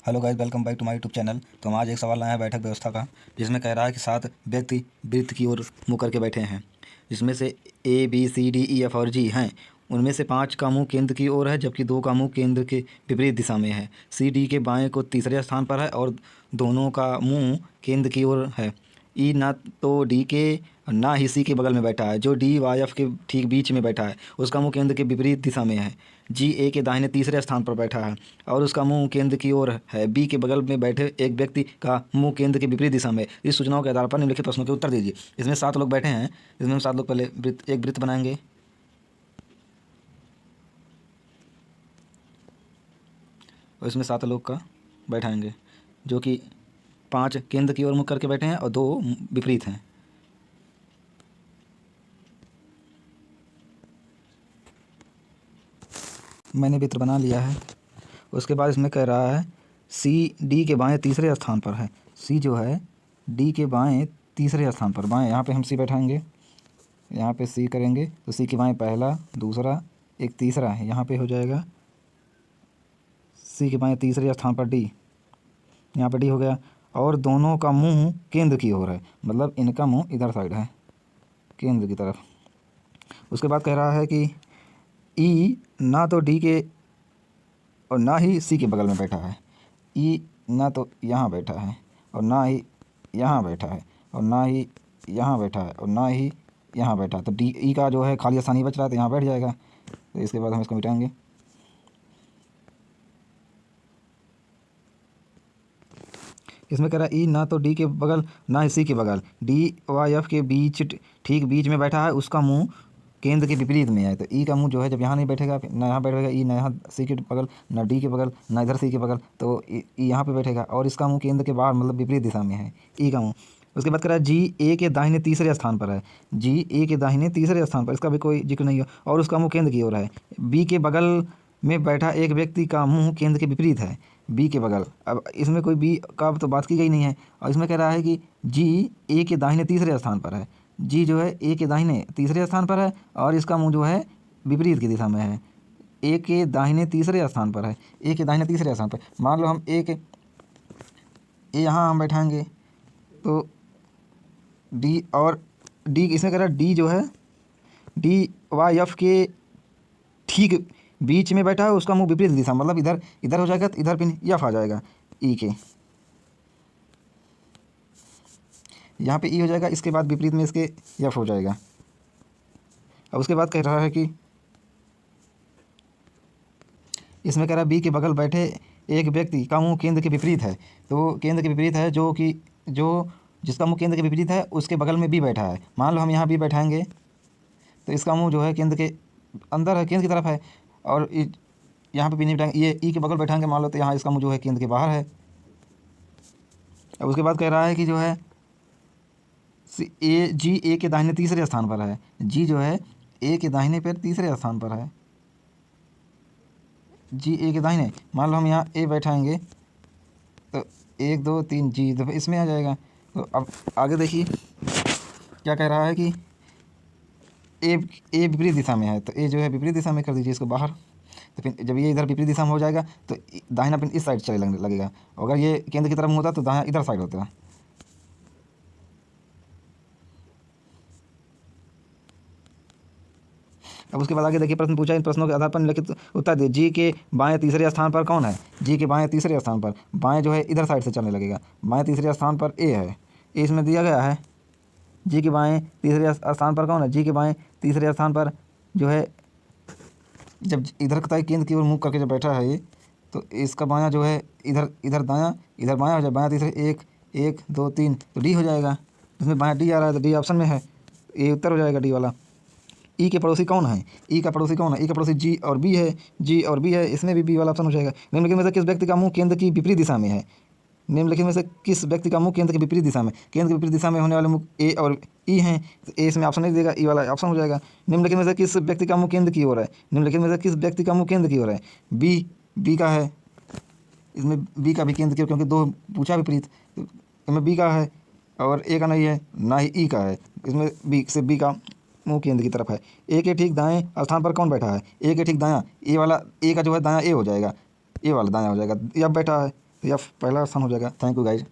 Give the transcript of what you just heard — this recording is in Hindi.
Hello guys, welcome back to my YouTube channel. तो हम आज एक सवाल लाए हैं बैठक व्यवस्था का, जिसमें कह रहा है कि 7 व्यक्ति वृत्त की ओर मुँह करके बैठे हैं, जिसमें से A B C D E F और जी हैं। उनमें से 5 का मुंह केंद्र की ओर है, जबकि 2 का मुंह केंद्र के विपरीत दिशा में है। सी डी के बाएं को तीसरे स्थान पर है और दोनों का मुंह केंद्र की ओर है। ई ना तो डी के ना ही सी के बगल में बैठा है। जो डी वाई एफ के ठीक बीच में बैठा है, उसका मुंह केंद्र के विपरीत दिशा में है। जी ए के दाहिने तीसरे स्थान पर बैठा है और उसका मुंह केंद्र की ओर है। बी के बगल में बैठे एक व्यक्ति का मुंह केंद्र के विपरीत दिशा में। इस सूचनाओं के आधार पर निम्नलिखित प्रश्नों के उत्तर दीजिए। इसमें 7 लोग बैठे हैं, इसमें हम 7 लोग पहले एक वृत्त बनाएंगे। और इसमें 7 लोग का बैठाएंगे, जो कि 5 केंद्र की ओर मुख करके बैठे हैं और 2 विपरीत हैं। मैंने वृत्त बना लिया है। उसके बाद इसमें कह रहा है सी डी के बाएं तीसरे स्थान पर है। सी जो है डी के बाएं तीसरे स्थान पर, बाएं यहाँ पे हम सी बैठाएंगे, यहाँ पे सी करेंगे तो सी के बाएं पहला, दूसरा, एक तीसरा है, यहाँ पे हो जाएगा सी के बाएं तीसरे स्थान पर डी, यहाँ पे डी हो गया। और दोनों का मुंह केंद्र की ओर है, मतलब इनका मुंह इधर साइड है, केंद्र की तरफ। उसके बाद कह रहा है कि ई ना तो डी के और ना ही सी के बगल में बैठा है। ई ना तो यहाँ बैठा है और ना ही यहाँ बैठा है और ना ही यहाँ बैठा है और ना ही यहाँ बैठा है। तो डी ई का जो है खाली स्थान ही बच रहा है, तो यहाँ बैठ जाएगा। तो इसके बाद हम इसको मिटाएंगे। इसमें कह रहा है ई ना तो डी के बगल ना ही सी के बगल, डी वाई एफ के बीच ठीक बीच में बैठा है, उसका मुंह केंद्र के विपरीत में है। तो ई का मुंह जो है जब यहाँ नहीं बैठेगा, ना यहाँ बैठेगा ई, ना यहाँ सी के बगल, ना डी के बगल, ना इधर सी के बगल, तो ई यहाँ पे बैठेगा और इसका मुंह केंद्र के बाहर, मतलब विपरीत दिशा में है ई का मुंह। उसके बाद कह रहा है जी ए के दाहिने तीसरे स्थान पर है। जी ए के दाहिने तीसरे स्थान पर, इसका भी कोई जिक्र नहीं है और उसका मुंह केंद्र की ओर है। बी के बगल में बैठा एक व्यक्ति का मुंह केंद्र के विपरीत है, बी के बगल। अब इसमें कोई बी का तो बात की गई नहीं है। और इसमें कह रहा है कि जी ए के दाहिने तीसरे स्थान पर है। जी जो है ए के दाहिने तीसरे स्थान पर है और इसका मुंह जो है विपरीत की दिशा में है। ए के दाहिने तीसरे स्थान पर है, ए के दाहिने तीसरे स्थान पर। मान लो हम ए यहाँ हम बैठाएंगे तो डी, और डी इसमें कह रहा है डी जो है डी वाई एफ के ठीक बीच में बैठा है, उसका मुंह विपरीत दिशा, मतलब इधर इधर हो जाएगा, तो इधर पिन एफ आ जाएगा ई के, यहाँ पे ई हो जाएगा, इसके बाद विपरीत में इसके एफ हो जाएगा। अब उसके बाद कह रहा है कि इसमें कह रहा है बी के बगल बैठे एक व्यक्ति का मुंह केंद्र के विपरीत है। तो केंद्र के विपरीत है, जो जिसका मुंह केंद्र के विपरीत है उसके बगल में बी बैठा है। मान लो हम यहाँ बी बैठाएंगे तो इसका मुंह जो है केंद्र के अंदर है, केंद्र की तरफ है, और यहाँ पे भी नहीं बैठाएंगे। ये ई के बगल बैठाएंगे मान लो, तो यहाँ इसका मुंह जो है केंद्र के बाहर है। अब उसके बाद कह रहा है कि जो है जी ए के दाहिने तीसरे स्थान पर है। जी जो है ए के दाहिने पर तीसरे स्थान पर है। जी ए के दाहिने, मान लो हम यहाँ ए बैठाएंगे तो 1 2 3 जी तो इसमें आ जाएगा। तो अब आगे देखिए क्या कह रहा है कि ए विपरीत दिशा में है, तो ए जो है विपरीत दिशा में कर दीजिए इसको बाहर। तो फिर जब ये इधर विपरीत दिशा में हो जाएगा तो दाहिना पिन इस साइड चले लगेगा, और अगर ये केंद्र की तरफ होता तो दाहिना इधर साइड होता। अब उसके बाद आगे देखिए प्रश्न पूछा, इन प्रश्नों के आधार पर निम्नलिखित उत्तर दिए। जी के बाएं तीसरे स्थान पर कौन है? जी के बाएं तीसरे स्थान पर, बाएं जो है इधर साइड से चलने लगेगा, बाएं तीसरे स्थान पर ए है, ए इसमें दिया गया है। जी के बाएं तीसरे स्थान पर कौन है? जी के बाएं तीसरे स्थान पर जो है जब इधर का केंद्र की ओर मुँह करके जब बैठा है ये, तो इसका बायां जो है इधर इधर दायां, इधर बायां हो जाए, बायां तीसरे 1 1 2 3, तो डी हो जाएगा। इसमें बायां डी आ रहा है तो डी ऑप्शन में है, ये उत्तर हो जाएगा डी वाला। ई के पड़ोसी कौन है? ई का पड़ोसी कौन है? ई का पड़ोसी जी और बी है, जी और बी है, इसमें भी बी वाला ऑप्शन हो जाएगा। निम्नलिखित में से किस व्यक्ति का मुंह केंद्र की विपरीत दिशा में है? निम्नलिखित में से किस व्यक्ति का मुंह केंद्र की विपरीत दिशा में? केंद्र की विपरीत दिशा में होने वाले मुंह ए और ई हैं, तो ए इसमें ऑप्शन नहीं देगा, ई वाला ऑप्शन हो जाएगा। निम्नलिखित में से किस व्यक्ति का मुंह केंद्र की ओर है? निम्नलिखित में से किस व्यक्ति का मुंह केंद्र की ओर है? बी का है, इसमें बी का भी केंद्र की ओर, क्योंकि 2 पूछा विपरीत, तो इसमें बी का है और ए का नहीं है, ना ही ई का है। इसमें बी का मुंह केंद्र की तरफ है। ए के ठीक दाएं स्थान पर कौन बैठा है? ए के ठीक दायां, ए वाला, ए का जो है दायां ए हो जाएगा, ए वाला दायां हो जाएगा, ये अब बैठा है। तो यह पहला स्थान हो जाएगा। Thank you guys.